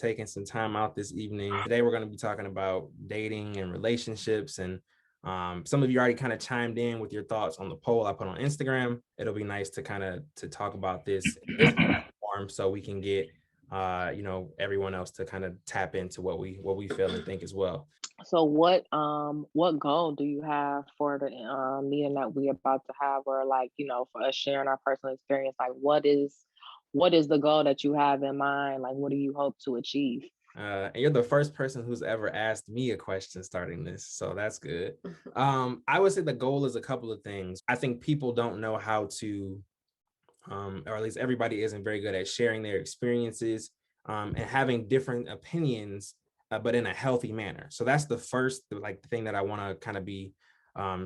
taking some time out this evening. Today, we're going to be talking about dating and relationships. And some of you already kind of chimed in with your thoughts on the poll I put on Instagram. It'll be nice to kind of to talk about this in this platform so we can get everyone else to kind of tap into what we feel and think as well. So what goal do you have for the meeting that we're about to have, or like, for us sharing our personal experience? Like what is the goal that you have in mind? Like what do you hope to achieve? And you're the first person who's ever asked me a question starting this, so that's good. I would say the goal is a couple of things. I think people don't know how to, or at least everybody isn't very good at sharing their experiences and having different opinions, but in a healthy manner. So that's the first thing that I want to kind of be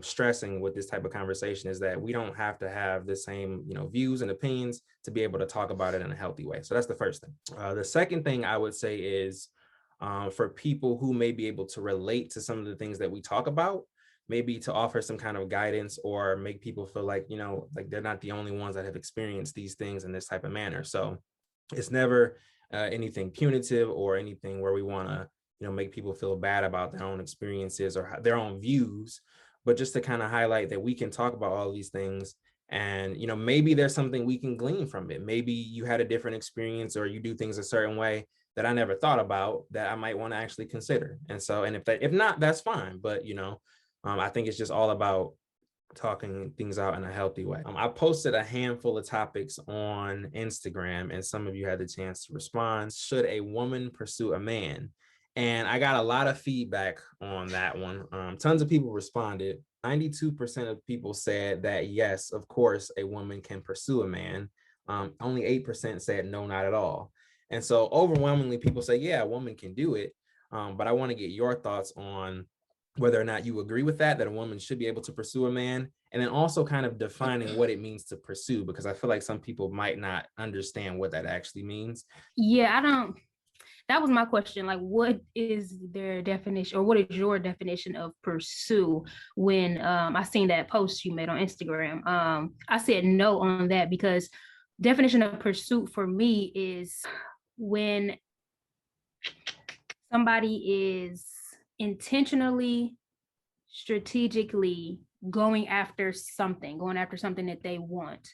stressing with this type of conversation, is that we don't have to have the same views and opinions to be able to talk about it in a healthy way. So that's the first thing. The second thing I would say is for people who may be able to relate to some of the things that we talk about, maybe to offer some kind of guidance or make people feel like they're not the only ones that have experienced these things in this type of manner. So it's never anything punitive or anything where we want to make people feel bad about their own experiences or their own views, but just to kind of highlight that we can talk about all these things. And maybe there's something we can glean from it. Maybe you had a different experience or you do things a certain way that I never thought about that I might want to actually consider. And so, and if not, that's fine. But I think it's just all about talking things out in a healthy way. I posted a handful of topics on Instagram, and some of you had the chance to respond. Should a woman pursue a man? And I got a lot of feedback on that one. Tons of people responded. 92% of people said that yes, of course, a woman can pursue a man. Only 8% said no, not at all. And so overwhelmingly, people say, yeah, a woman can do it. But I want to get your thoughts on whether or not you agree with that a woman should be able to pursue a man, and then also kind of defining what it means to pursue, because I feel like some people might not understand what that actually means. Yeah, I don't. That was my question. Like, what is their definition, or what is your definition of pursue? When I seen that post you made on Instagram, I said no on that, because definition of pursuit for me is when somebody is intentionally, strategically going after something that they want.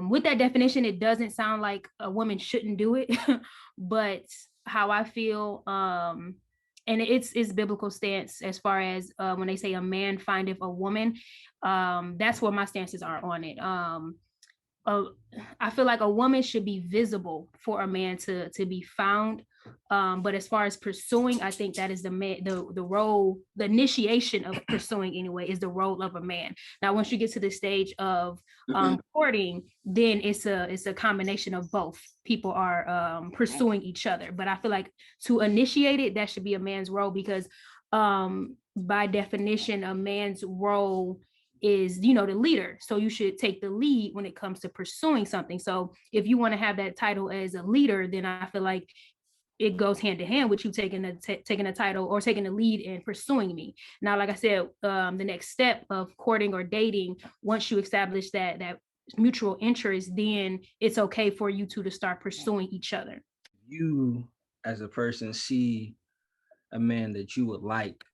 With that definition, it doesn't sound like a woman shouldn't do it, but how I feel, and it's biblical stance as far as when they say a man findeth a woman, that's where my stances are on it. I feel like a woman should be visible for a man to be found. But as far as pursuing, I think that is the role, the initiation of pursuing anyway, is the role of a man. Now, once you get to the stage of courting, then it's a combination of both. People are pursuing each other. But I feel like to initiate it, that should be a man's role, because by definition, a man's role is the leader, so you should take the lead when it comes to pursuing something. So if you want to have that title as a leader, then I feel like it goes hand to hand with you taking a title or taking the lead in pursuing me. Now, like I said, the next step of courting or dating, once you establish that mutual interest, then it's okay for you two to start pursuing each other. You as a person see a man that you would like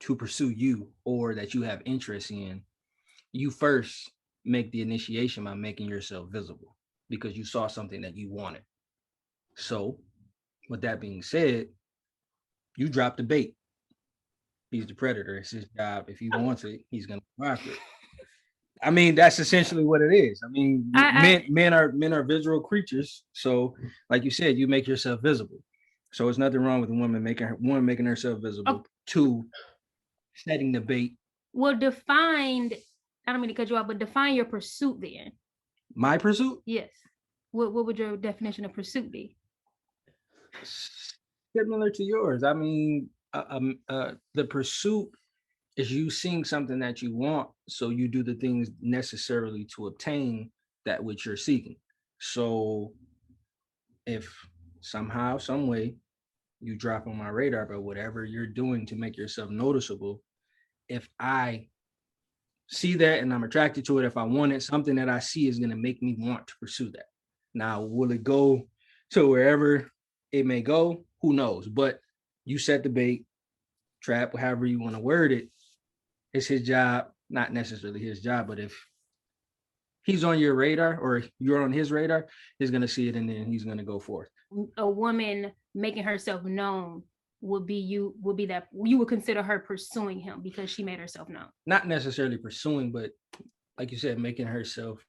to pursue you, or that you have interest in, you first make the initiation by making yourself visible, because you saw something that you wanted. So with that being said, you drop the bait. He's the predator. It's his job. If he wants it, he's gonna go after it. I mean, that's essentially what it is. I mean, men are visual creatures. So, like you said, you make yourself visible. So it's nothing wrong with a woman making herself visible. Two, setting the bait. Well, I don't mean to cut you off, but define your pursuit then. My pursuit? Yes. What would your definition of pursuit be? Similar to yours. I mean, the pursuit is you seeing something that you want, so you do the things necessarily to obtain that which you're seeking. So if somehow, some way, you drop on my radar, but whatever you're doing to make yourself noticeable, if I see that and I'm attracted to it, if I want it, something that I see is going to make me want to pursue that. Now, will it go to wherever it may go, who knows? But you set the bait, trap, however you want to word it. It's his job, not necessarily his job, but if he's on your radar or you're on his radar, he's going to see it and then he's going to go forth. A woman making herself known would be that you would consider her pursuing him because she made herself known. Not necessarily pursuing, but like you said, making herself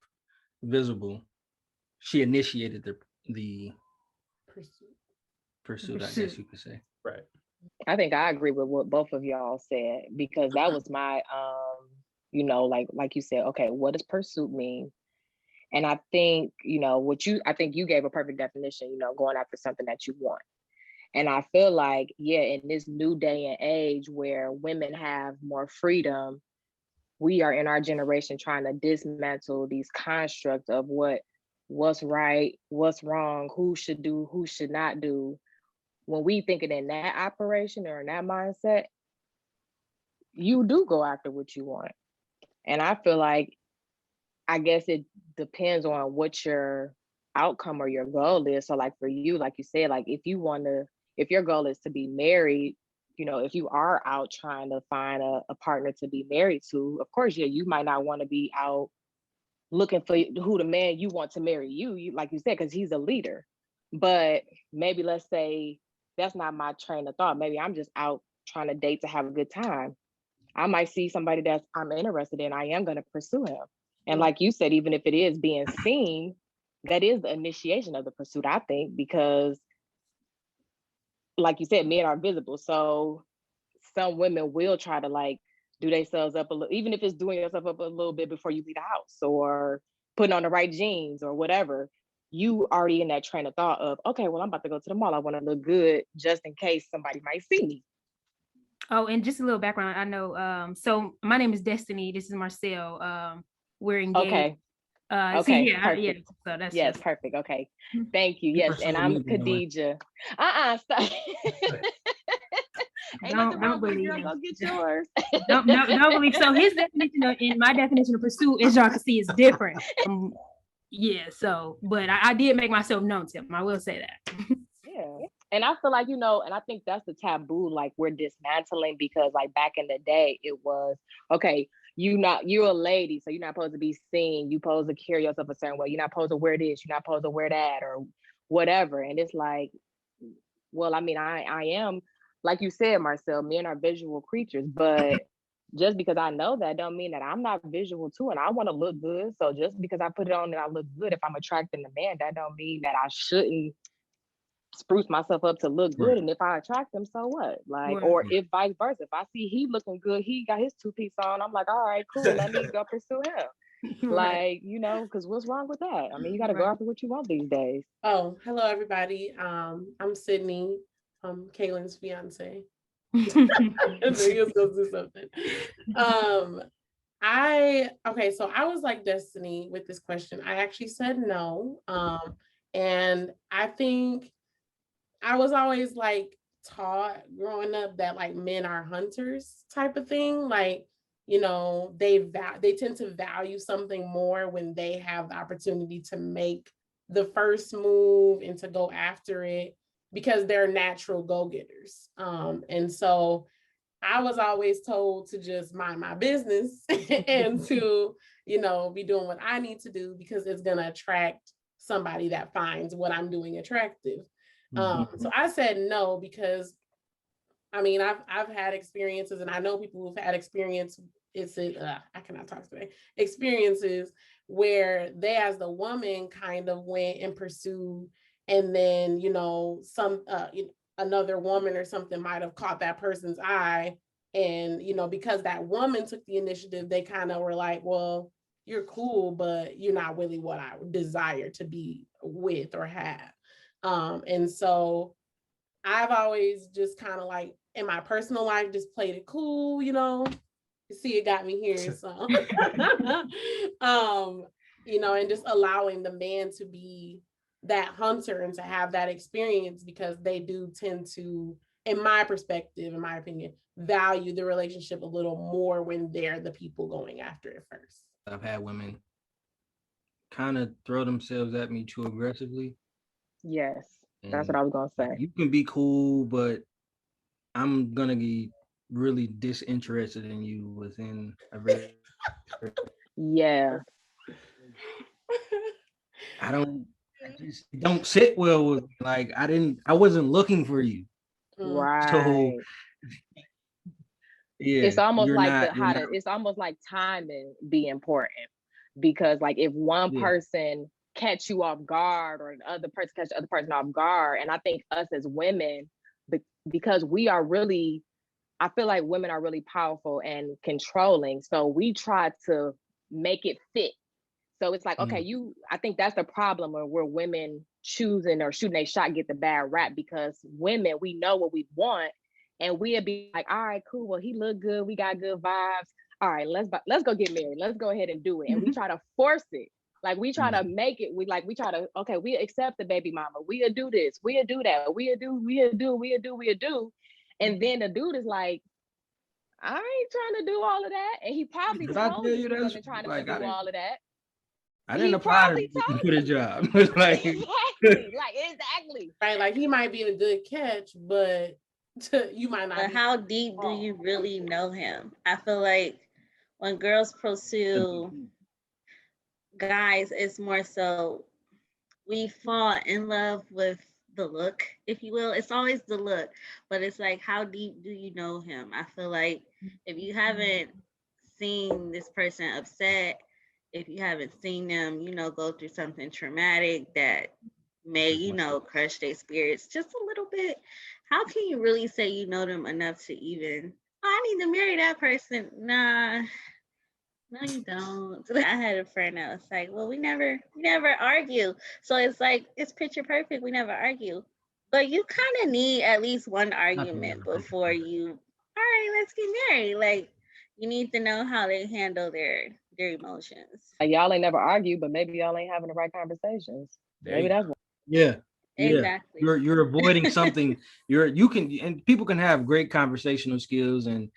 visible. She initiated the pursuit, I guess you could say. Right. I think I agree with what both of y'all said, because that was my like you said, okay, what does pursuit mean? And I think, I think you gave a perfect definition, going after something that you want. And I feel like, in this new day and age where women have more freedom, we are in our generation trying to dismantle these constructs of what's right, what's wrong, who should do, who should not do. When we thinking in that operation or in that mindset, you do go after what you want. And I feel like, I guess it depends on what your outcome or your goal is. So like for you, like you said, like if your goal is to be married, if you are out trying to find a partner to be married to, of course, you might not want to be out looking for who the man you want to marry you like you said, because he's a leader. But maybe let's say that's not my train of thought. Maybe I'm just out trying to date to have a good time. I might see somebody that I'm interested in. I am going to pursue him. And like you said, even if it is being seen, that is the initiation of the pursuit, I think, because like you said, men are visible. So some women will try to like do themselves up a little, even if it's doing yourself up a little bit before you leave the house or putting on the right jeans or whatever. You already in that train of thought of, okay, well, I'm about to go to the mall. I want to look good just in case somebody might see me. Oh, and just a little background. I know. So my name is Destiny. This is Marcel. We're engaged. Okay. Okay. Perfect. So that's just perfect. Okay. Thank you. Yes. And I'm Khadija. Stop. Ain't nothing wrong with it, girl. Go get yours. don't believe. So his definition in my definition of pursuit, as y'all can see, is different. So, but I did make myself known to him. I will say that. Yeah. And I feel like, and I think that's the taboo, like we're dismantling, because like back in the day, it was, okay, you're a lady, so you're not supposed to be seen. You're supposed to carry yourself a certain way. You're not supposed to wear this. You're not supposed to wear that or whatever. And it's like, well, I mean, I am, like you said, Marcel, men are visual creatures, but just because I know that don't mean that I'm not visual too. And I want to look good. So just because I put it on and I look good, if I'm attracting a man, that don't mean that I shouldn't spruce myself up to look good. And if I attract him, so what? Like, or if vice versa, if I see he looking good, he got his 2-piece on, I'm like, all right, cool, let me go pursue him. Like, because what's wrong with that? I mean, you got to go after what you want these days. Oh, hello everybody. I'm Sydney, Kaylin's fiance. So he was gonna do something. So I was like Destiny with this question. I actually said no. And I think I was always like taught growing up that like men are hunters type of thing. Like, they tend to value something more when they have the opportunity to make the first move and to go after it, because they're natural go-getters. And so I was always told to just mind my business and to, be doing what I need to do, because it's going to attract somebody that finds what I'm doing attractive. So I said no, because I mean, I've had experiences, and I know people who've had experiences where they, as the woman, kind of went and pursued, and then, another woman or something might have caught that person's eye. And, because that woman took the initiative, they kind of were like, well, you're cool, but you're not really what I desire to be with or have. And so I've always just kind of like, in my personal life, just played it cool, You see, it got me here. So, and just allowing the man to be that hunter and to have that experience, because they do tend to, in my perspective, in my opinion, value the relationship a little more when they're the people going after it first. I've had women kind of throw themselves at me too aggressively. Yes. That's what And I was gonna say. you can be cool, but I'm gonna be really disinterested in you within a very Yeah, I don't I just it don't sit well with me. Like I wasn't looking for you. Mm. So right. yeah, It's almost like you're not it's almost like timing be important, because like if one yeah. person catch you off guard or the other person catch the other person off guard, and I think us as women, because we are really, I feel like women are really powerful and controlling, so we try to make it fit. So it's like, okay, Mm, I think that's the problem where women choosing or shooting a shot get the bad rap, because women, we know what we want, and we'll be like, all right, cool. Well, he look good. We got good vibes. All right, let's go get married. Let's go ahead and do it. And we try to force it. Like we try to mm. make it. We try to, okay, we accept the baby mama. We'll do this. We'll do that. We'll do. And then the dude is like, I ain't trying to do all of that. And he probably Did I tell told you you he that's wasn't trying to like do all of that. I didn't He apply probably to told the you. job. It's like Exactly. Right, like he might be a good catch, but you might not But be. how deep do you really know him? I feel like when girls pursue guys, it's more so we fall in love with the look, if you will. It's always the look, but it's like, how deep do you know him? I feel like if you haven't seen this person upset, if you haven't seen them, go through something traumatic that may, crush their spirits just a little bit, how can you really say you know them enough to even, oh, I need to marry that person? Nah, no, you don't. I had a friend that was like, "Well, we never argue." So it's like it's picture perfect. We never argue, but you kind of need at least one nothing argument ever picture before perfect. you. All right, let's get married. Like you need to know how they handle their emotions. Like, y'all ain't never argue, but maybe y'all ain't having the right conversations. There Maybe you that's what. Yeah. Yeah. Exactly. You're avoiding something. You can and people can have great conversational skills and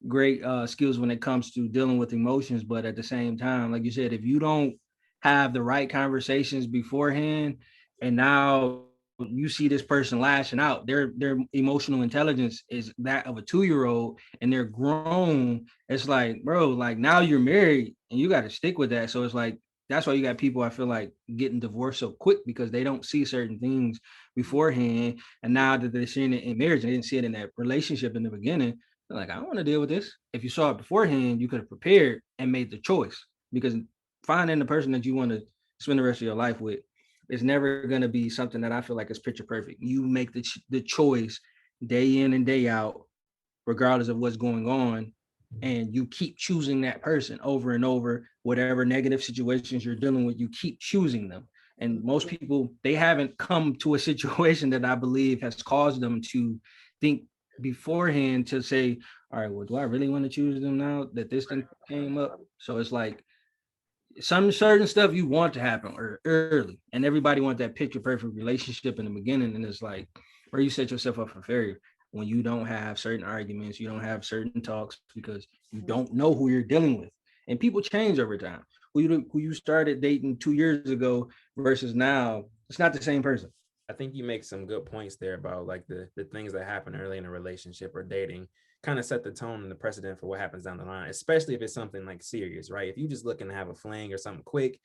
great skills when it comes to dealing with emotions, but at the same time, like you said, if you don't have the right conversations beforehand and now you see this person lashing out, their emotional intelligence is that of a 2-year-old and they're grown. It's like, bro, like now you're married and you got to stick with that. So it's like that's why you got people, I feel like, getting divorced so quick because they don't see certain things beforehand, and now that they're seeing it in marriage and they didn't see it in that relationship in the beginning, they're like, I don't want to deal with this. If you saw it beforehand, you could have prepared and made the choice, because finding the person that you want to spend the rest of your life with is never going to be something that I feel like is picture perfect. You make the choice day in and day out, regardless of what's going on, and you keep choosing that person over and over. Whatever negative situations you're dealing with, you keep choosing them. And most people, they haven't come to a situation that I believe has caused them to think beforehand to say, all right, well, do I really want to choose them now that this thing came up? So it's like some certain stuff you want to happen early, and everybody want that picture perfect relationship in the beginning, and it's like where you set yourself up for failure when you don't have certain arguments, you don't have certain talks, because you don't know who you're dealing with. And people change over time. Who you started dating 2 years ago versus now, it's not the same person. I think you make some good points there about like the things that happen early in a relationship or dating kind of set the tone and the precedent for what happens down the line, especially if it's something like serious, right? If you just looking to have a fling or something quick,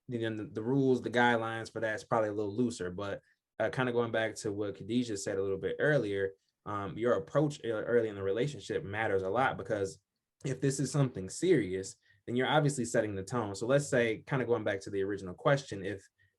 then the rules, the guidelines for that is probably a little looser. But kind of going back to what Khadijah said a little bit earlier, your approach early in the relationship matters a lot, because if this is something serious, then you're obviously setting the tone. So let's say, kind of going back to the original question,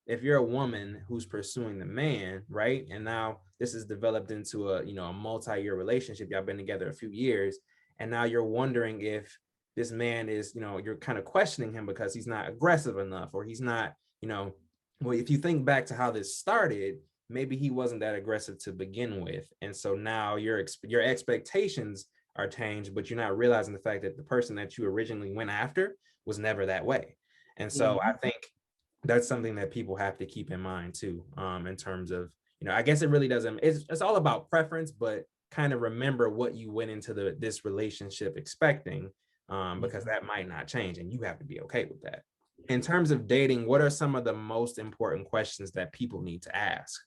if you're a woman who's pursuing the man, right, and now this is developed into a multi-year relationship, y'all been together a few years, and now you're wondering if this man is, you're kind of questioning him because he's not aggressive enough, or he's not, well, if you think back to how this started, maybe he wasn't that aggressive to begin with, and so now your expectations are changed, but you're not realizing the fact that the person that you originally went after was never that way. And so I think that's something that people have to keep in mind too, in terms of, I guess it really doesn't, it's all about preference, but kind of remember what you went into this relationship expecting, because that might not change and you have to be okay with that. In terms of dating, what are some of the most important questions that people need to ask?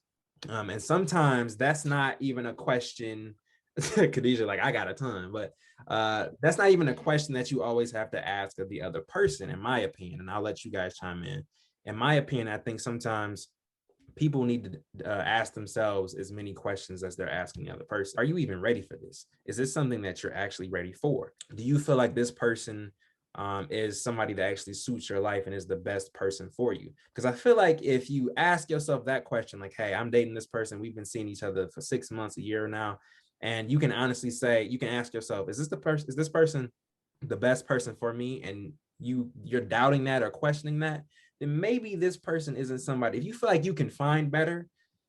And sometimes that's not even a question. Khadijah, like, I got a ton, but that's not even a question that you always have to ask of the other person, in my opinion. And I'll let you guys chime in. In my opinion, I think sometimes people need to ask themselves as many questions as they're asking the other person. Are you even ready for this? Is this something that you're actually ready for? Do you feel like this person is somebody that actually suits your life and is the best person for you? Because I feel like if you ask yourself that question, like, hey, I'm dating this person, we've been seeing each other for 6 months, a year now, and you can honestly say, you can ask yourself, is this person the best person for me? And you're doubting that or questioning that, then maybe this person isn't somebody. If you feel like you can find better,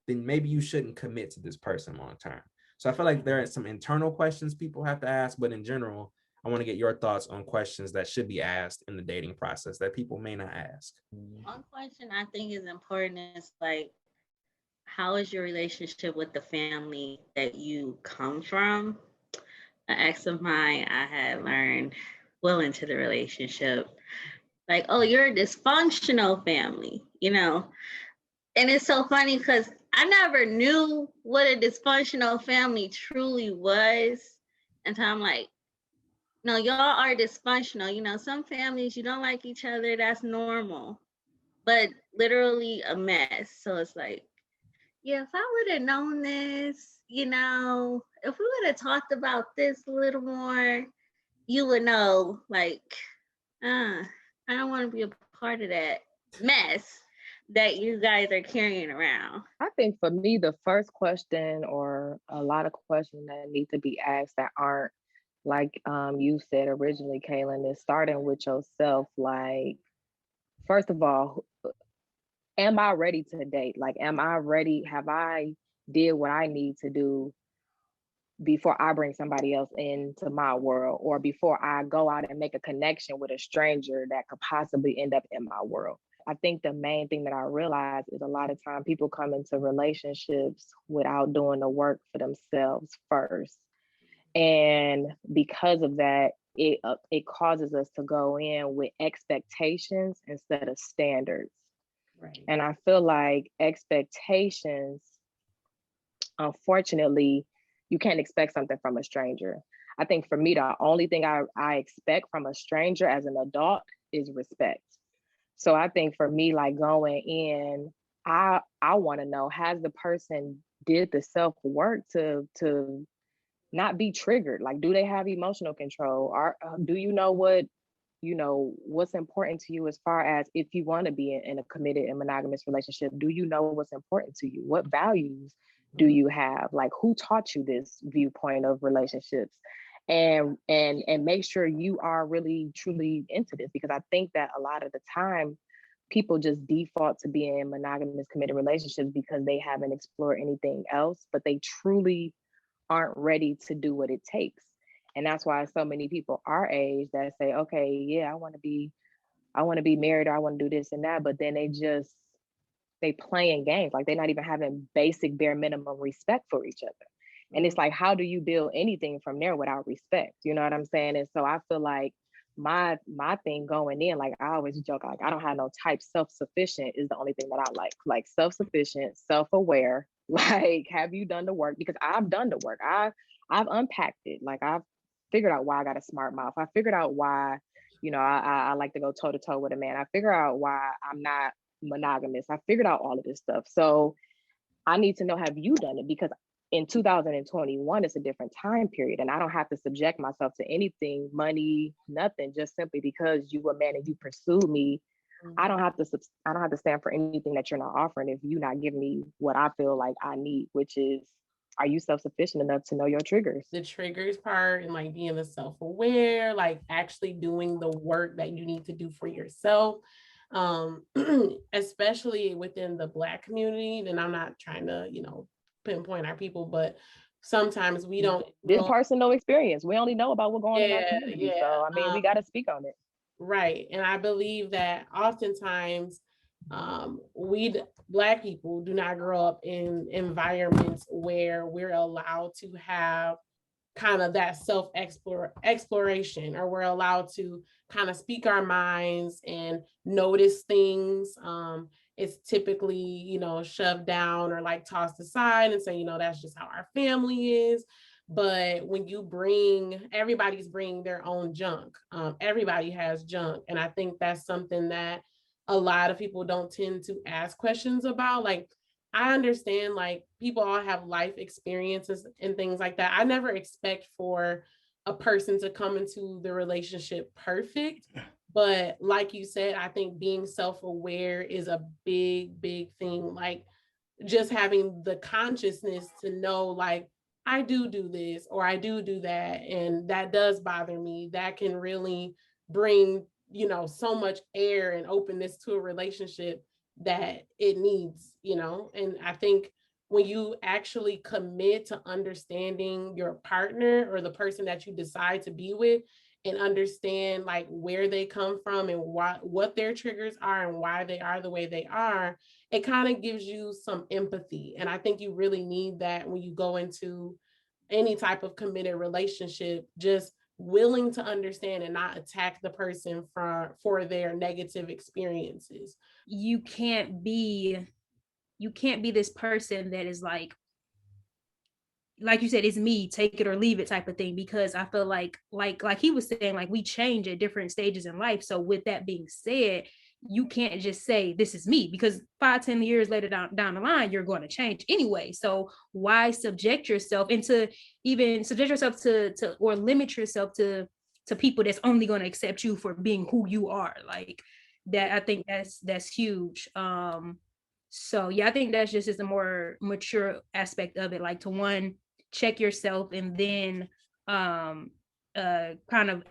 then maybe you shouldn't commit to this person long term. So I feel like there are some internal questions people have to ask, but in general, I want to get your thoughts on questions that should be asked in the dating process that people may not ask. One question I think is important is like, how is your relationship with the family that you come from? An ex of mine, I had learned well into the relationship, like, oh, you're a dysfunctional family, you know? And it's so funny because I never knew what a dysfunctional family truly was until I'm like, no, y'all are dysfunctional. You know, some families, you don't like each other, that's normal, but literally a mess. So it's like, yeah, if I would have known this, you know, if we would have talked about this a little more, you would know, like, I don't want to be a part of that mess that you guys are carrying around. I think for me, the first question or a lot of questions that need to be asked that aren't like you said originally, Kaylin, is starting with yourself. Like, first of all, am I ready to date? Like, am I ready? Have I did what I need to do before I bring somebody else into my world, or before I go out and make a connection with a stranger that could possibly end up in my world? I think the main thing that I realize is a lot of time people come into relationships without doing the work for themselves first. And because of that, it causes us to go in with expectations instead of standards. Right. And I feel like expectations, unfortunately, you can't expect something from a stranger. I think for me, the only thing I expect from a stranger as an adult is respect. So I think for me, like going in, I want to know, has the person did the self work to not be triggered? Like, do they have emotional control? Or do you know what's important to you as far as if you want to be in a committed and monogamous relationship? Do you know what's important to you? What values do you have? Like, who taught you this viewpoint of relationships? And make sure you are really truly into this, because I think that a lot of the time people just default to being in monogamous committed relationships because they haven't explored anything else, but they truly aren't ready to do what it takes. And that's why so many people our age that say, okay, yeah, I want to be married, or I want to do this and that, but then they playing games. Like, they're not even having basic bare minimum respect for each other. And it's like, how do you build anything from there without respect? You know what I'm saying? And so I feel like my thing going in, like I always joke, like I don't have no type. Self-sufficient is the only thing that I like. Like self-sufficient, self-aware. Like, have you done the work? Because I've done the work. I've unpacked it. Like, I've figured out why I got a smart mouth. I figured out why, I like to go toe to toe with a man. I figure out why I'm not monogamous. I figured out all of this stuff. So I need to know, have you done it? Because in 2021, it's a different time period, and I don't have to subject myself to anything, money, nothing, just simply because you a man and you pursue me. I don't have to stand for anything that you're not offering if you're not giving me what I feel like I need, which is, are you self-sufficient enough to know your triggers? The triggers part, and like being the self-aware, like actually doing the work that you need to do for yourself. Especially within the Black community. And I'm not trying to, pinpoint our people, but sometimes we don't. This personal experience. We only know about what's going on in our community. Yeah. So I mean, we got to speak on it. Right. And I believe that oftentimes we Black people do not grow up in environments where we're allowed to have kind of that self exploration, or we're allowed to kind of speak our minds and notice things. it's typically, shoved down or like tossed aside and say, that's just how our family is. But when everybody's bringing their own junk. Everybody has junk. And I think that's something that a lot of people don't tend to ask questions about. Like, I understand, like, people all have life experiences and things like that. I never expect for a person to come into the relationship perfect. But like you said, I think being self-aware is a big, big thing. Like, just having the consciousness to know, like, I do this or I do that, and that does bother me. That can really bring, so much air and openness to a relationship that it needs, and I think when you actually commit to understanding your partner or the person that you decide to be with, and understand like where they come from and what their triggers are and why they are the way they are, it kind of gives you some empathy. And I think you really need that when you go into any type of committed relationship, just willing to understand and not attack the person for their negative experiences. You can't be this person that is like you said, it's me, take it or leave it type of thing, because I feel like he was saying, like, we change at different stages in life. So with that being said, you can't just say this is me, because 5-10 years later down the line, you're going to change anyway. So why subject yourself to or limit yourself to people that's only going to accept you for being who you are? Like that, I think that's huge. So yeah, I think that's just a more mature aspect of it, like to one, check yourself, and then kind of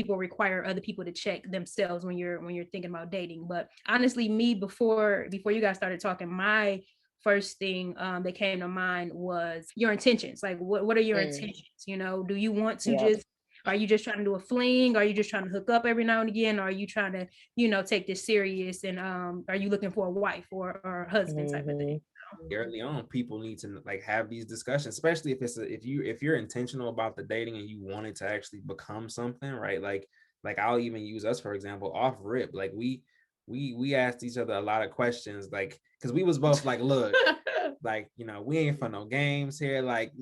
require other people to check themselves when you're thinking about dating. But honestly, me, before you guys started talking, my first thing that came to mind was your intentions. Like, what are your intentions? Do you want to are you just trying to do a fling? Are you just trying to hook up every now and again? Or are you trying to, take this serious? And are you looking for a wife or a husband type of thing? Early on, people need to like have these discussions, especially if you're intentional about the dating and you want it to actually become something, right? Like I'll even use us for example, off rip. Like we asked each other a lot of questions, like, because we was both like, look, like, we ain't for no games here. Like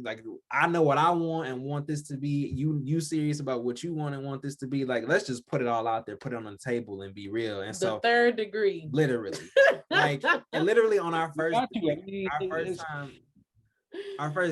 I know what I want this to be. You serious about what you want this to be? Like, let's just put it all out there, put it on the table and be real. And so third degree, literally, like, and literally on our first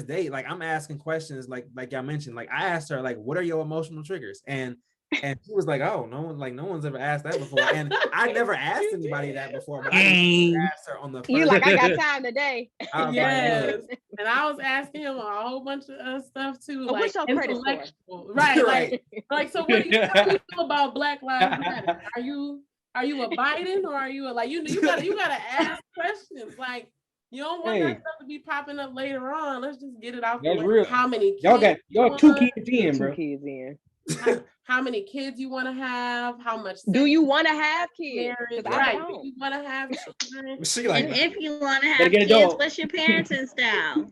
date, like, I'm asking questions, like y'all mentioned. Like, I asked her, like, what are your emotional triggers? And she was like, oh, no one's ever asked that before. And I never asked anybody that before, but I asked her on the first. You like, I got time today. Yes. And I was asking him a whole bunch of stuff too. Like, what's your credit score? Right. Like, so what do you feel about Black Lives Matter? Are you a Biden, or are you you gotta ask questions. Like, you don't want that stuff to be popping up later on. Let's just get it out the way. Real. How many kids? Y'all 2 kids in, bro. 2 kids in. How many kids you want to have? How much? Do you want to have kids? Right. Do you want to have children? And if you want to have kids, what's your parenting style?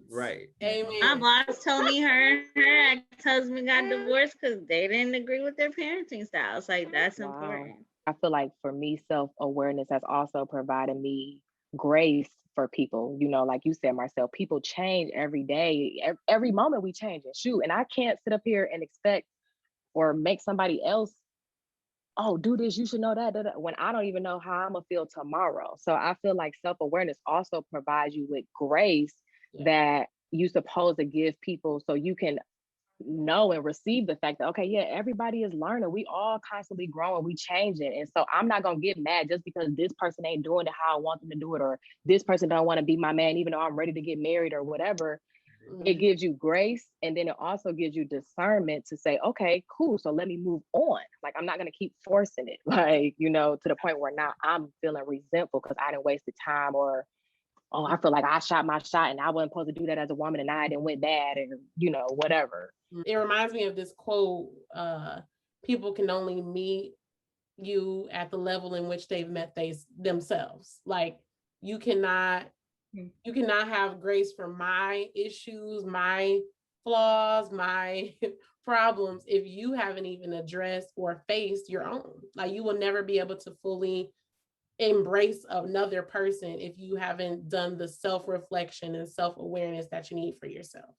Right. Amen. My boss told me her ex-husband got divorced because they didn't agree with their parenting styles. Like, that's important. I feel like for me, self-awareness has also provided me grace for people. Like you said, Marcel, people change every day. Every moment we change and shoot. And I can't sit up here and expect or make somebody else, oh, do this, you should know that, when I don't even know how I'm gonna feel tomorrow. So I feel like self-awareness also provides you with grace that you're supposed to give people, so you can know and receive the fact that, okay, yeah, everybody is learning. We all constantly growing, we changing. And so I'm not gonna get mad just because this person ain't doing it how I want them to do it, or this person don't want to be my man even though I'm ready to get married or whatever. It gives you grace, and then it also gives you discernment to say, okay, cool, so let me move on. Like, I'm not going to keep forcing it, like, to the point where now I'm feeling resentful because I didn't waste the time, or, oh, I feel like I shot my shot and I wasn't supposed to do that as a woman and I didn't went bad, and whatever. It reminds me of this quote, people can only meet you at the level in which they've met themselves. Like, you cannot have grace for my issues, my flaws, my problems if you haven't even addressed or faced your own. Like, you will never be able to fully embrace another person if you haven't done the self-reflection and self-awareness that you need for yourself.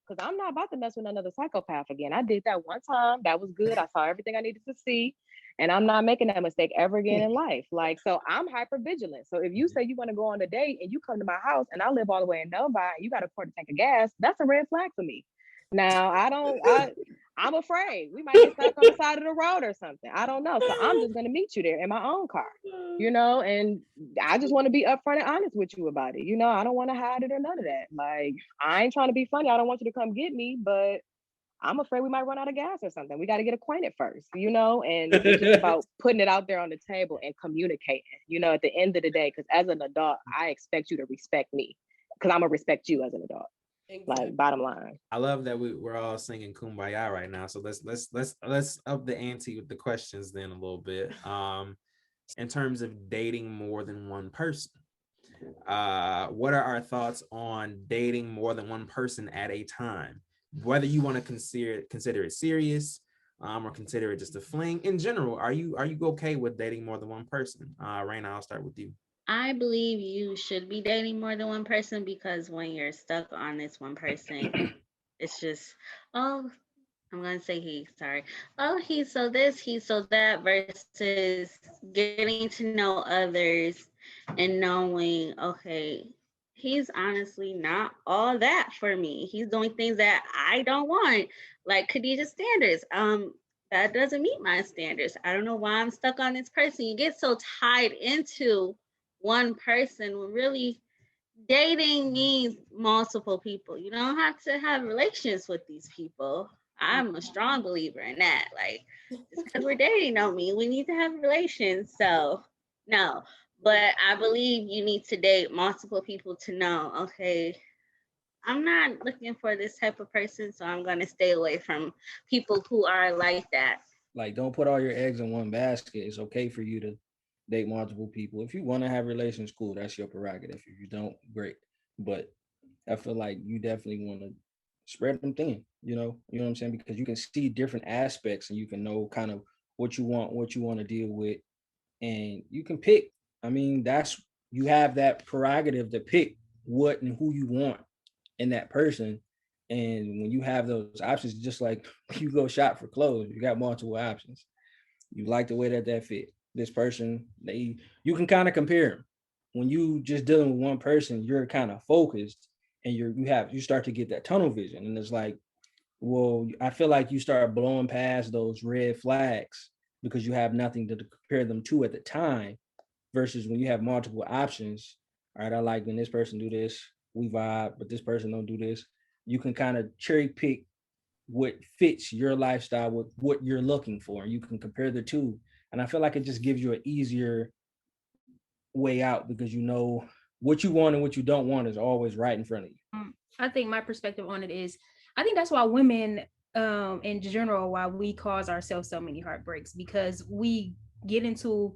Because I'm not about to mess with another psychopath again. I did that one time. That was good. I saw everything I needed to see. And I'm not making that mistake ever again in life. Like, so I'm hyper vigilant. So if you say you want to go on a date and you come to my house and I live all the way in Novi and you got to afford a tank of gas, that's a red flag for me. Now, I'm afraid we might get stuck on the side of the road or something. I don't know. So I'm just going to meet you there in my own car, and I just want to be upfront and honest with you about it. I don't want to hide it or none of that. Like, I ain't trying to be funny. I don't want you to come get me, but I'm afraid we might run out of gas or something. We got to get acquainted first, and it's just about putting it out there on the table and communicating, at the end of the day, because as an adult, I expect you to respect me because I'm going to respect you as an adult. Exactly. Like, bottom line. I love that we're all singing Kumbaya right now. So let's up the ante with the questions then a little bit. In terms of dating more than one person, what are our thoughts on dating more than one person at a time? Whether you want to consider it serious, or consider it just a fling. In general, are you okay with dating more than one person? Raina, I'll start with you. I believe you should be dating more than one person, because when you're stuck on this one person, it's just, oh, I'm going to say he, sorry. Oh, he's so this, he's so that, versus getting to know others and knowing, okay, he's honestly not all that for me. He's doing things that I don't want, like Khadijah's standards. That doesn't meet my standards. I don't know why I'm stuck on this person. You get so tied into one person when really dating means multiple people. You don't have to have relations with these people. I'm a strong believer in that. Like, just because we're dating don't mean we need to have relations. So no, but I believe you need to date multiple people to know, okay, I'm not looking for this type of person, so I'm going to stay away from people who are like that. Like, don't put all your eggs in one basket. It's okay for you to date multiple people. If you want to have relations, cool, that's your prerogative. If you don't, great. But I feel like you definitely want to spread them thin, you know what I'm saying? Because you can see different aspects and you can know kind of what you want to deal with, and you can pick. I mean, you have that prerogative to pick what and who you want in that person. And when you have those options, just like you go shop for clothes, you got multiple options. You like the way that fit. This person, you can kind of compare them. When you just dealing with one person, you're kind of focused, and you start to get that tunnel vision. And it's like, well, I feel like you start blowing past those red flags because you have nothing to compare them to at the time, versus when you have multiple options. All right, I like when this person do this, we vibe, but this person don't do this. You can kind of cherry pick what fits your lifestyle with what you're looking for. You can compare the two. And I feel like it just gives you an easier way out, because you know what you want and what you don't want is always right in front of you. I think my perspective on it is, I think that's why women in general, why we cause ourselves so many heartbreaks, because we get into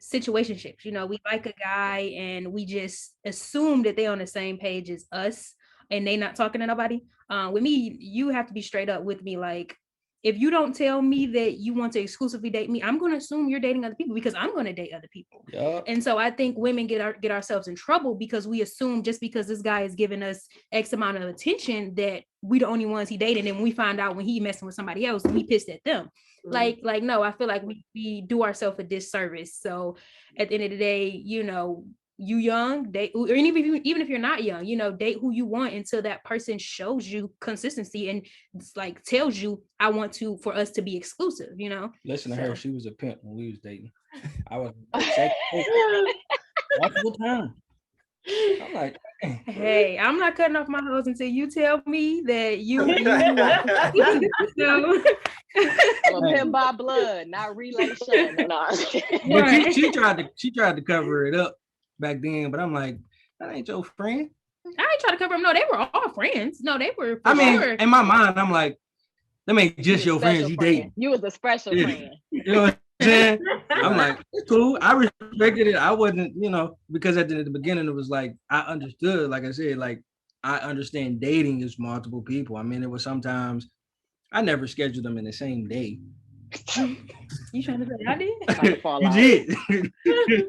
situationships. We like a guy and we just assume that they're on the same page as us and they not talking to nobody. With me, you have to be straight up with me. Like, if you don't tell me that you want to exclusively date me, I'm going to assume you're dating other people, because I'm going to date other people. Yep. And so I think women get ourselves in trouble because we assume just because this guy is giving us X amount of attention that we the only ones he dated, and we find out when he messing with somebody else, we pissed at them. Mm-hmm. Like no, I feel like we do ourselves a disservice. So at the end of the day, you young, date, or even if you're not young, date who you want until that person shows you consistency and it's like tells you, I want for us to be exclusive, Listen to her, she was a pimp when we was dating. I was multiple times. I'm like, hey, I'm not cutting off my hose until you tell me that you I'm a pimp by blood, not relation. Right. She tried to cover it up back then, but I'm like, that ain't your friend. I ain't trying to cover them. No, they were all friends. No, they were. Sure. In my mind, I'm like, them ain't just your friends. You date. You was a special friend. You know what I'm saying? I'm like, cool. I respected it. I wasn't, because at the beginning it was like I understood. Like I said, like I understand dating is multiple people. I mean, it was sometimes I never scheduled them in the same day. You trying to say I did? About to fall out. You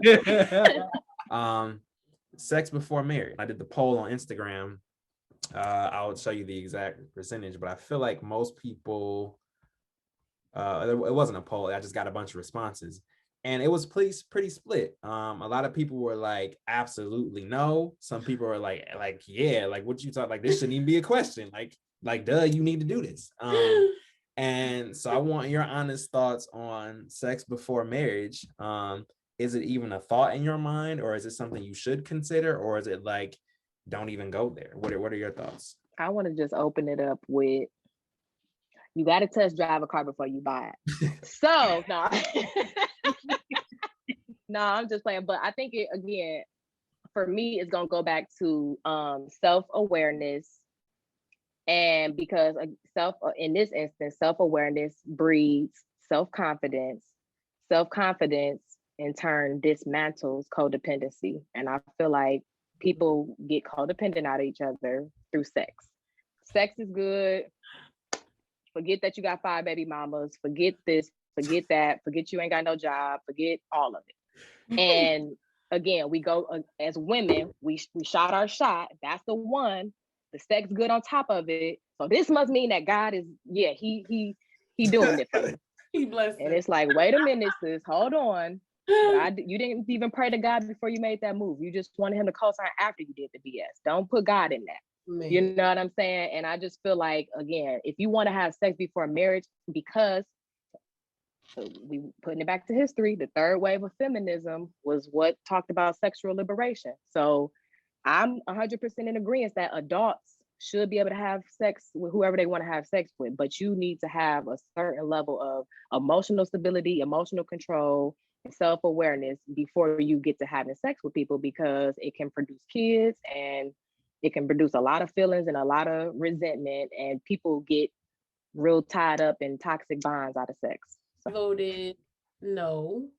did. Sex before marriage. I did the poll on Instagram. I'll show you the exact percentage, but I feel like most people, it wasn't a poll. I just got a bunch of responses, and it was pretty split. A lot of people were like, absolutely no. Some people were like yeah, like what you talk, like this shouldn't even be a question. Like duh, you need to do this. And so I want your honest thoughts on sex before marriage. Is it even a thought in your mind, or is it something you should consider, or is it like, don't even go there? What are your thoughts? I want to just open it up with, you got to test drive a car before you buy it. So no, no, I'm just playing. But I think it, again, for me, it's gonna go back to self-awareness. And because in this instance, self-awareness breeds self-confidence. Self-confidence in turn dismantles codependency. And I feel like people get codependent out of each other through sex. Sex is good. Forget that you got 5 baby mamas. Forget this, forget that, forget you ain't got no job, forget all of it. And again, we go as women, we shot our shot. That's the one. The sex good on top of it. So this must mean that God is, yeah, he doing it for me. He blessed. And it's like, wait a minute, sis, hold on. You didn't even pray to God before you made that move. You just wanted him to co-sign after you did the BS. Don't put God in that. Man. You know what I'm saying? And I just feel like, again, if you want to have sex before marriage, because we putting it back to history, the third wave of feminism was what talked about sexual liberation. So I'm 100% in agreement that adults should be able to have sex with whoever they want to have sex with, but you need to have a certain level of emotional stability, emotional control, and self-awareness before you get to having sex with people, because it can produce kids and it can produce a lot of feelings and a lot of resentment, and people get real tied up in toxic bonds out of sex. So. Voted no.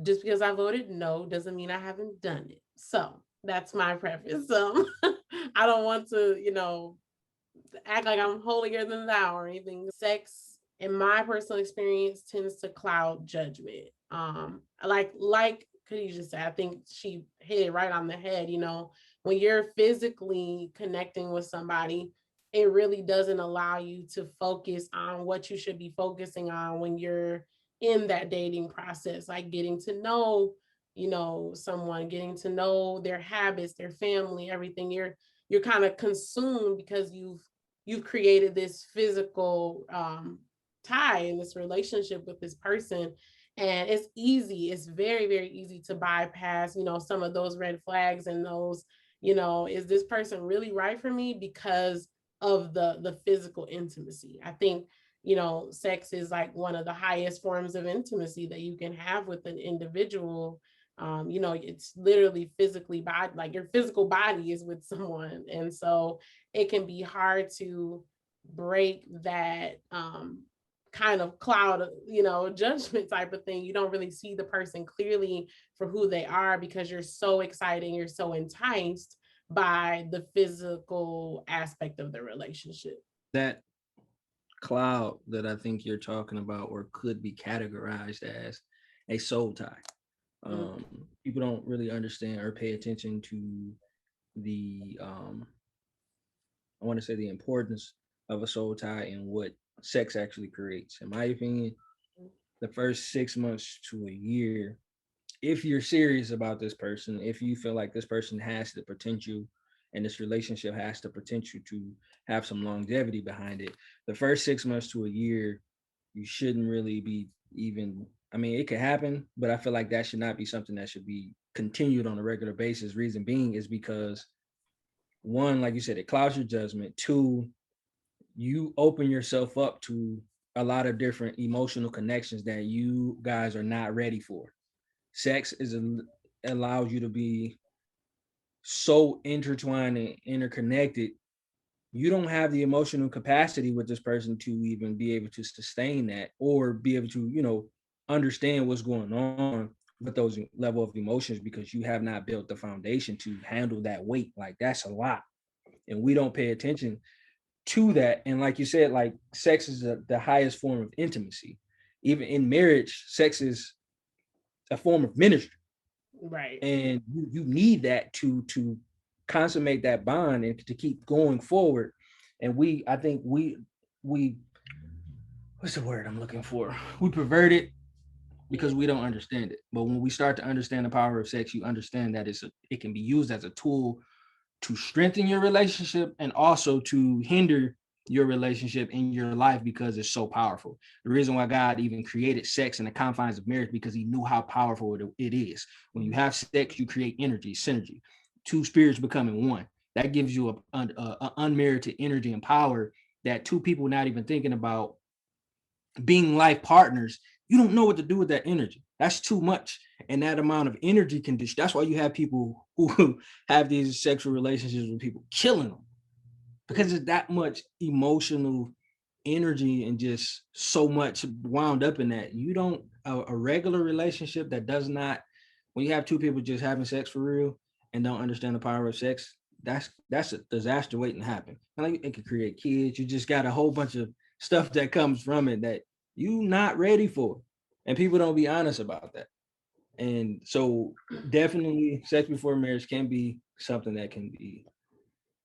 Just because I voted no doesn't mean I haven't done it. So that's my preface. I don't want to, act like I'm holier than thou or anything. Sex, in my personal experience, tends to cloud judgment. Like Khadijah said, I think she hit it right on the head. When you're physically connecting with somebody, it really doesn't allow you to focus on what you should be focusing on when you're in that dating process, like getting to know, someone, getting to know their habits, their family, everything. You're kind of consumed because you've created this physical tie in this relationship with this person. And it's very, very easy to bypass, some of those red flags and those, is this person really right for me because of the physical intimacy. I think, sex is like one of the highest forms of intimacy that you can have with an individual. It's literally physically like your physical body is with someone. And so it can be hard to break that kind of cloud of, judgment type of thing. You don't really see the person clearly for who they are because you're so excited, you're so enticed by the physical aspect of the relationship. That cloud that I think you're talking about, or could be categorized as a soul tie. People don't really understand or pay attention to the I want to say the importance of a soul tie and what sex actually creates. In my opinion, the first 6 months to a year, if you're serious about this person, if you feel like this person has the potential and this relationship has the potential to have some longevity behind it, the first 6 months to a year, you shouldn't really be even, I mean, it could happen, but I feel like that should not be something that should be continued on a regular basis. Reason being is because, one, like you said, it clouds your judgment. Two, you open yourself up to a lot of different emotional connections that you guys are not ready for. Sex allows you to be so intertwined and interconnected. You don't have the emotional capacity with this person to even be able to sustain that or be able to, understand what's going on with those level of emotions, because you have not built the foundation to handle that weight. Like, that's a lot. And we don't pay attention to that. And like you said, like sex is the highest form of intimacy. Even in marriage, sex is a form of ministry. Right. And you need that to consummate that bond and to keep going forward. And I think we what's the word I'm looking for? We pervert it because we don't understand it. But when we start to understand the power of sex, you understand that it can be used as a tool to strengthen your relationship and also to hinder your relationship in your life because it's so powerful. The reason why God even created sex in the confines of marriage, because he knew how powerful it is. When you have sex, you create energy, synergy, two spirits becoming one. That gives you a unmerited energy and power that two people not even thinking about being life partners, you don't know what to do with that energy. That's too much. And that amount of energy can that's why you have people who have these sexual relationships with people killing them, because it's that much emotional energy and just so much wound up in that. You don't a regular relationship that does not, when you have two people just having sex for real and don't understand the power of sex, that's a disaster waiting to happen. And like, it could create kids. You just got a whole bunch of stuff that comes from it that you not ready for, and people don't be honest about that. And so definitely sex before marriage can be something that can be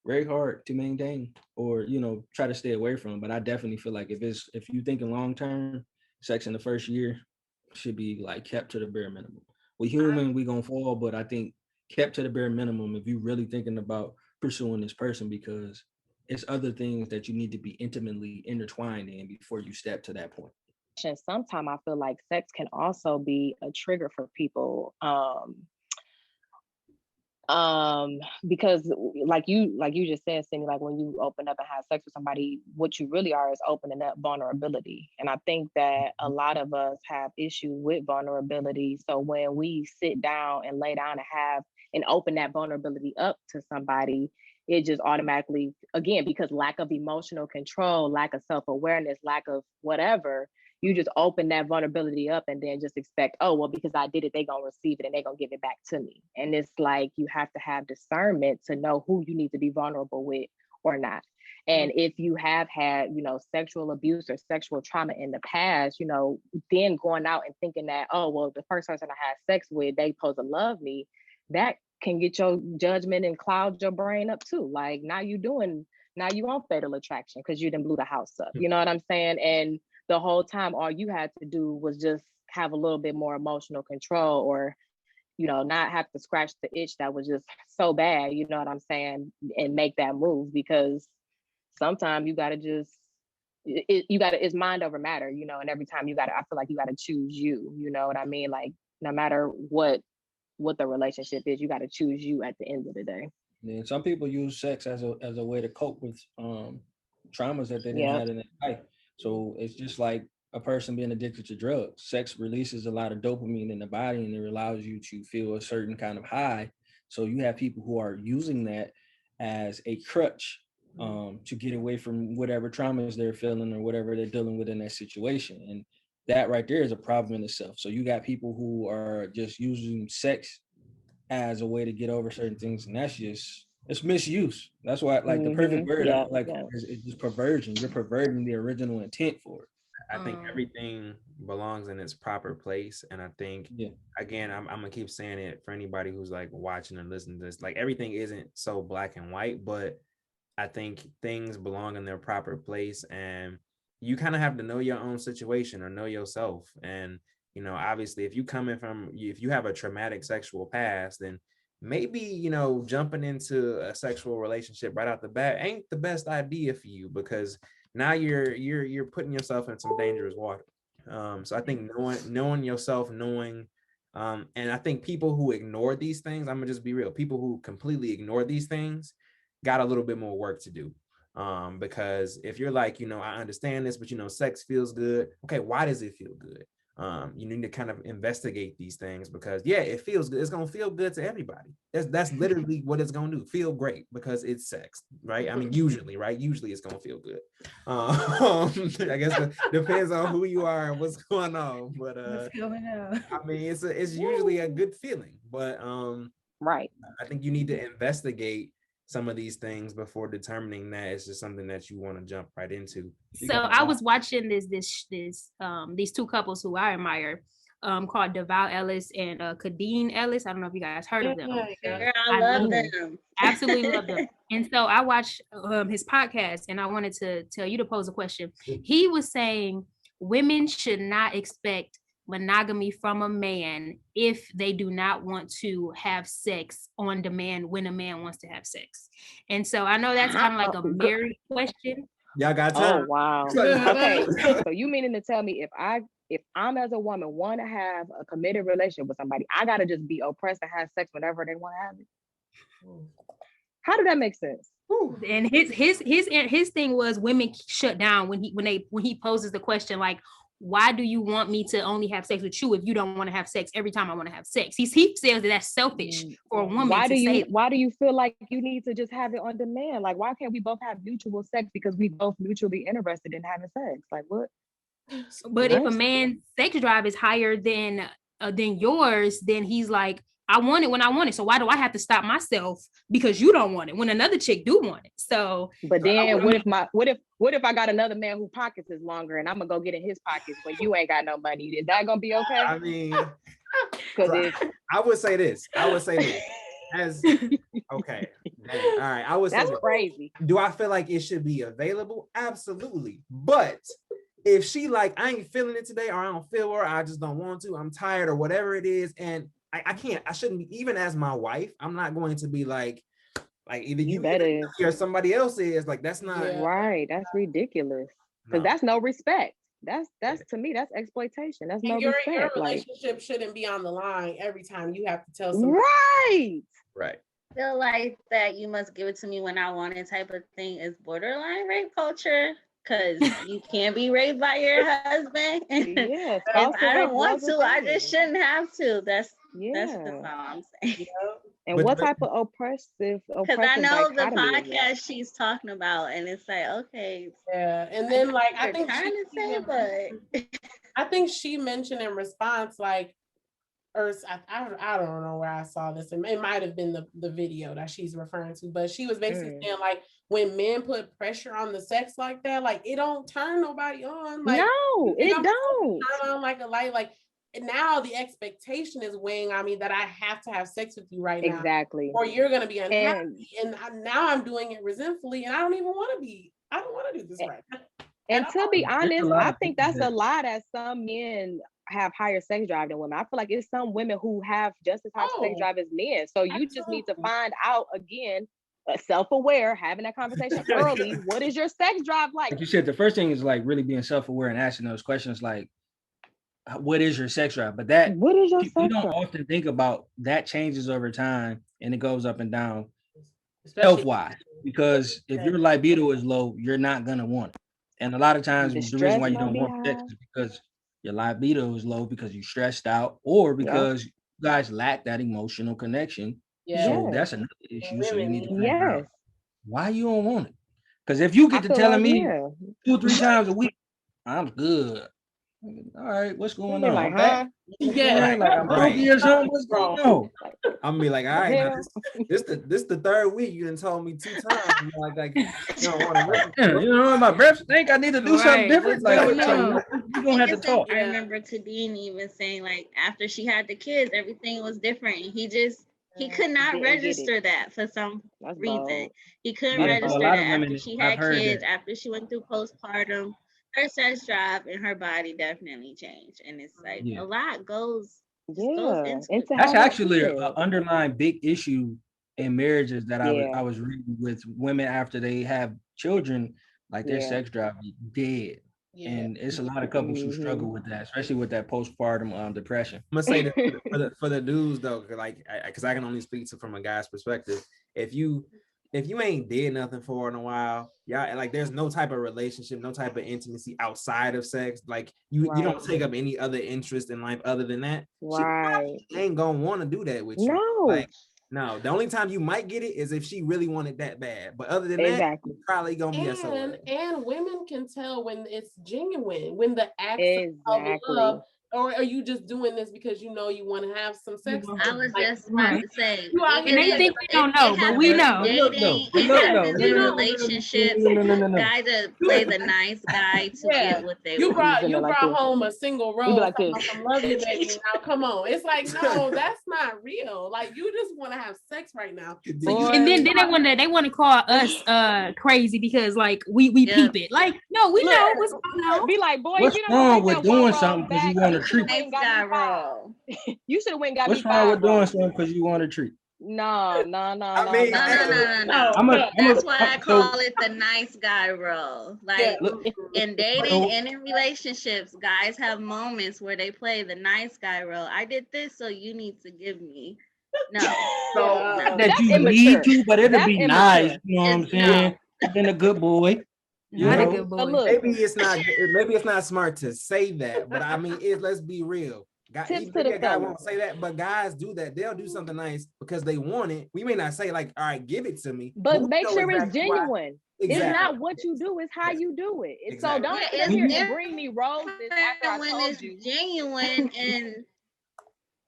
very hard to maintain or try to stay away from. But I definitely feel like if you thinking long term, sex in the first year should be like kept to the bare minimum. We human, we gonna fall, but I think kept to the bare minimum if you really thinking about pursuing this person, because it's other things that you need to be intimately intertwined in before you step to that point. Sometimes I feel like sex can also be a trigger for people. Because like you just said, Cindy, like when you open up and have sex with somebody, what you really are is opening up vulnerability. And I think that a lot of us have issue with vulnerability. So when we sit down and lay down and have and open that vulnerability up to somebody, it just automatically, again, because lack of emotional control, lack of self-awareness, lack of whatever, you just open that vulnerability up and then just expect, oh, well, because I did it, they're going to receive it and they're going to give it back to me. And it's like, you have to have discernment to know who you need to be vulnerable with or not. And if you have had, sexual abuse or sexual trauma in the past, then going out and thinking that, oh, well, the first person I had sex with, they supposed to love me, that can get your judgment and cloud your brain up too. Like now you on fatal attraction because you didn't blew the house up. You know what I'm saying? And the whole time, all you had to do was just have a little bit more emotional control, or, not have to scratch the itch that was just so bad, you know what I'm saying, and make that move. Because sometimes you got to just, it's mind over matter, and every time I feel like you got to choose you know what I mean? Like no matter what the relationship is, you got to choose you at the end of the day. Yeah, some people use sex as a way to cope with traumas that they didn't have in their life. So it's just like a person being addicted to drugs. Sex releases a lot of dopamine in the body and it allows you to feel a certain kind of high. So you have people who are using that as a crutch to get away from whatever traumas they're feeling or whatever they're dealing with in that situation. And that right there is a problem in itself. So you got people who are just using sex as a way to get over certain things, and it's misuse. That's why, like, the perfect word I feel like is just perversion. You're perverting the original intent for it. I think everything belongs in its proper place, and I think again, I'm gonna keep saying it for anybody who's like watching and listening to this. Like everything isn't so black and white, but I think things belong in their proper place, and you kind of have to know your own situation or know yourself. And obviously, if you have a traumatic sexual past, then maybe jumping into a sexual relationship right out the bat ain't the best idea for you, because now you're putting yourself in some dangerous water. So I think knowing yourself, and I think people who ignore these things, I'm gonna just be real, people who completely ignore these things got a little bit more work to do. Because if you're like, I understand this, but sex feels good. Okay, why does it feel good? You need to kind of investigate these things, because it feels good. It's gonna feel good to everybody. That's literally what it's gonna do. Feel great because it's sex, right? I mean, usually, right? Usually it's gonna feel good. I guess it depends on who you are and what's going on. But what's going on? I mean, it's usually a good feeling. But right. I think you need to investigate some of these things before determining that it's just something that you want to jump right into. So I was watching these two couples who I admire, called Deval Ellis and Kadeen Ellis. I don't know if you guys heard of them. Girl, I love them. Absolutely love them. And so I watched his podcast, and I wanted to tell you to pose a question. He was saying women should not expect monogamy from a man if they do not want to have sex on demand when a man wants to have sex. And so I know that's kind of like a married question. Y'all got time? Oh wow. Okay. So you meaning to tell me if I'm as a woman want to have a committed relationship with somebody, I gotta just be oppressed and have sex whenever they want to have it? How did that make sense? And his thing was women shut down when he poses the question like, why do you want me to only have sex with you if you don't want to have sex every time I want to have sex? He says that that's selfish for a woman. Why do you feel like you need to just have it on demand? Like, why can't we both have mutual sex because we both mutually interested in having sex? Like, what? But if a man's sex drive is higher than yours, then he's like, I want it when I want it. So why do I have to stop myself because you don't want it when another chick do want it? So, but then what if I got another man whose pockets is longer and I'm gonna go get in his pockets when you ain't got no money? Is that gonna be okay? I mean, I would say this. As okay, all right. I would say that's crazy. Do I feel like it should be available? Absolutely. But if she like, I ain't feeling it today, or I don't feel her, I just don't want to, I'm tired, or whatever it is, and I shouldn't be, even as my wife, I'm not going to be like either you or somebody else is like, that's not right. That's ridiculous. Because that's no respect. That's to me, that's exploitation. That's no respect. Your relationship shouldn't be on the line every time you have to tell somebody. Right. I feel like that you must give it to me when I want it type of thing is borderline rape culture. Because you can't be raped by your husband. Yes, if I don't want to, I just shouldn't have to. That's just all I'm saying. And what type of oppressive? Because I know the podcast she's talking about, and it's like, okay, yeah. And then like I think I think she mentioned in response like, or I don't know where I saw this. It might have been the video that she's referring to, but she was basically saying like, when men put pressure on the sex like that, like it don't turn nobody on. Like no, it don't turn on like a light. Like now the expectation is weighing on me that I have to have sex with you right now. Exactly. Or you're gonna be unhappy. And now I'm doing it resentfully, and I don't want to do this right now. And to be honest, I think that's a lie that some men have higher sex drive than women. I feel like it's some women who have just as high sex drive as men. So you just need to find out again, self-aware, having that conversation early. What is your sex drive like? You said the first thing is like really being self-aware and asking those questions like, what is your sex drive? But that what is your you don't often think about that changes over time and it goes up and down health-wise. Because if your libido is low, you're not gonna want it. And a lot of times the reason why you don't want sex is because your libido is low because you're stressed out or because you guys lack that emotional connection. So that's another issue. So you need to figure out why you don't want it. Because if you get to telling me 2-3 times a week, I'm good. All right, what's going on? Like, huh? I'm hungry or something. What's going on? I'm gonna be like, all right, this the third week you done told me 2 times. Like you don't want to. You know, my breath stink. I need to do something different. Like, so you gonna have to talk. I remember Kadeen even saying like after she had the kids, everything was different. He could not register that for some reason. He couldn't register that after she had kids, after she went through postpartum. Her sex drive and her body definitely changed, and it's like a lot goes into it. That's actually an underlying big issue in marriages that I was reading with women after they have children, like their sex drive is dead. And it's a lot of couples who struggle with that, especially with that postpartum depression. I'm gonna say that for the dudes though, like because I can only speak from a guy's perspective. If you ain't did nothing for in a while, like there's no type of relationship, no type of intimacy outside of sex. Like you don't take up any other interest in life other than that. She ain't gonna want to do that with you. No, the only time you might get it is if she really wanted that bad. But other than that, it's probably gonna be a SOL. And women can tell when it's genuine, when the acts of love Or are you just doing this because you know you want to have some sex? I was just about to say, You out And here they think we don't know, but we know. Dating, it happens in relationships. Guys that play the nice guy to get what they you want. brought home a single rose. like this. I love you, baby. Now come on. It's like, no, that's not real. Like you just want to have sex right now. So And then they want to call us crazy because like we peep it. Like, no, we know what's going on. Be like, boy, What's you don't wrong like with that doing one something roll because you back. want a You treat? shoulda went and got me five. You should have went and got What's me wrong five with doing rolls. something because you want a treat? No. No. Call it the nice guy role. Like in dating and in relationships, guys have moments where they play the nice guy role. I did this, so you need to give me. No. That you need to, but it'll be nice. You know what I'm saying? Been a good boy. Not a good boy. Maybe it's not smart to say that, but I mean, let's be real. Maybe a guy won't say that, but guys do that. They'll do something nice because they want it. We may not say like, all right, give it to me. But make sure it's genuine. Exactly. It's not what you do, it's how you do it. Exactly. So don't sit here and bring me roses after I told you. Genuine and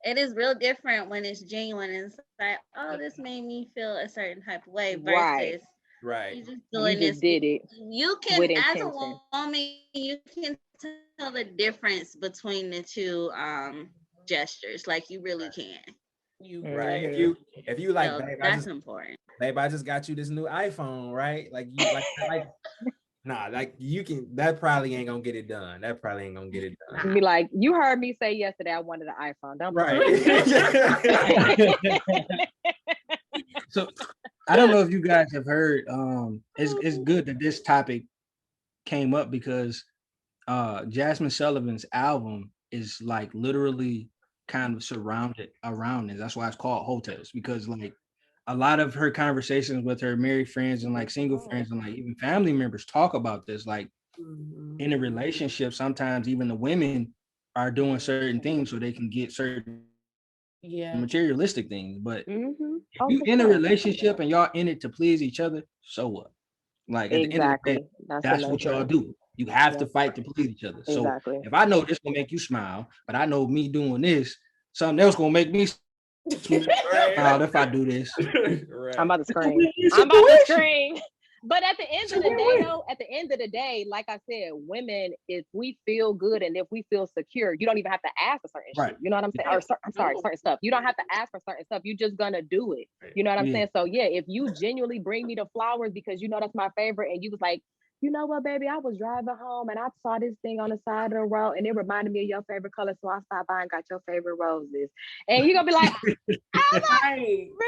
it is real different when it's genuine and it's like, oh, this made me feel a certain type of way versus you just doing this. Did it. You can, as a woman, you can tell the difference between the two gestures. Like you really can. If you like, so babe, that's important. Babe, I just got you this new iPhone, right? Like you like nah, like you can. That probably ain't gonna get it done. Be like, you heard me say yesterday I wanted an iPhone. Don't So I don't know if you guys have heard. It's good that this topic came up because Jasmine Sullivan's album is like literally kind of surrounded around it. That's why it's called Hotels, because like a lot of her conversations with her married friends and like single friends and like even family members talk about this. Like in a relationship, sometimes even the women are doing certain things so they can get certain materialistic things. But if you in a relationship and y'all in it to please each other, so what? Like at the end of the day, that's what y'all do. You have to fight to please each other. So if I know this gonna make you smile, but I know me doing this, something else gonna make me smile if I do this. I'm about to scream. But at the end of the day, though, like I said, women, if we feel good and if we feel secure, you don't even have to ask for certain shit. You know what I'm saying? Or certain stuff. You don't have to ask for certain stuff. You're just gonna do it. You know what I'm saying? So yeah, if you genuinely bring me the flowers because you know that's my favorite, and you was like, you know what, baby, I was driving home and I saw this thing on the side of the road and it reminded me of your favorite color, so I stopped by and got your favorite roses. And you're gonna be like, really?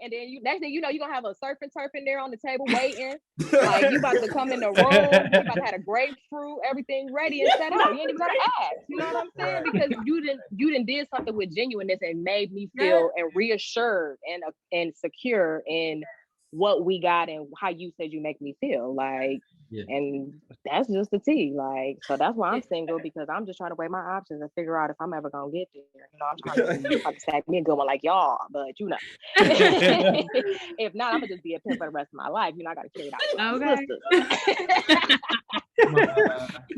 And then next thing you know, you're gonna have a surfing turf in there on the table waiting. Like you about to come in the room, you about to have a grapefruit, everything ready and set up. You ain't even gotta ask. You know what I'm saying? Because you didn't did something with genuineness and made me feel and reassured and secure in what we got and how you said you make me feel like. And that's just the tea. Like, so that's why I'm single, because I'm just trying to weigh my options and figure out if I'm ever gonna get there. You know, I'm trying to stack me a good one like y'all, but you know, if not, I'm gonna just be a pimp for the rest of my life. You know, I gotta carry it out. Okay.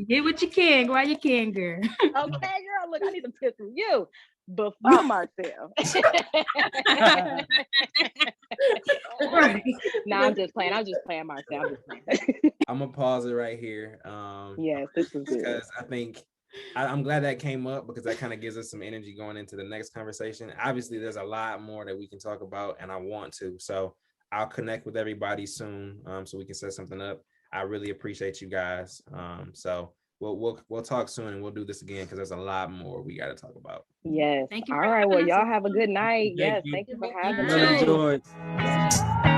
Get what you can while you can, girl. Okay, girl. Look, I need some tips from you before Marcel. No, I'm just playing. Marcel. I'm gonna pause it right here. Yes, this is good. Because I think I'm glad that came up, because that kind of gives us some energy going into the next conversation. Obviously, there's a lot more that we can talk about, and I want to. So I'll connect with everybody soon, so we can set something up. I really appreciate you guys. So we'll talk soon, and we'll do this again because there's a lot more we got to talk about. Yes. Thank you. All right. Well, y'all have a good night. Yes. Thank you for having me.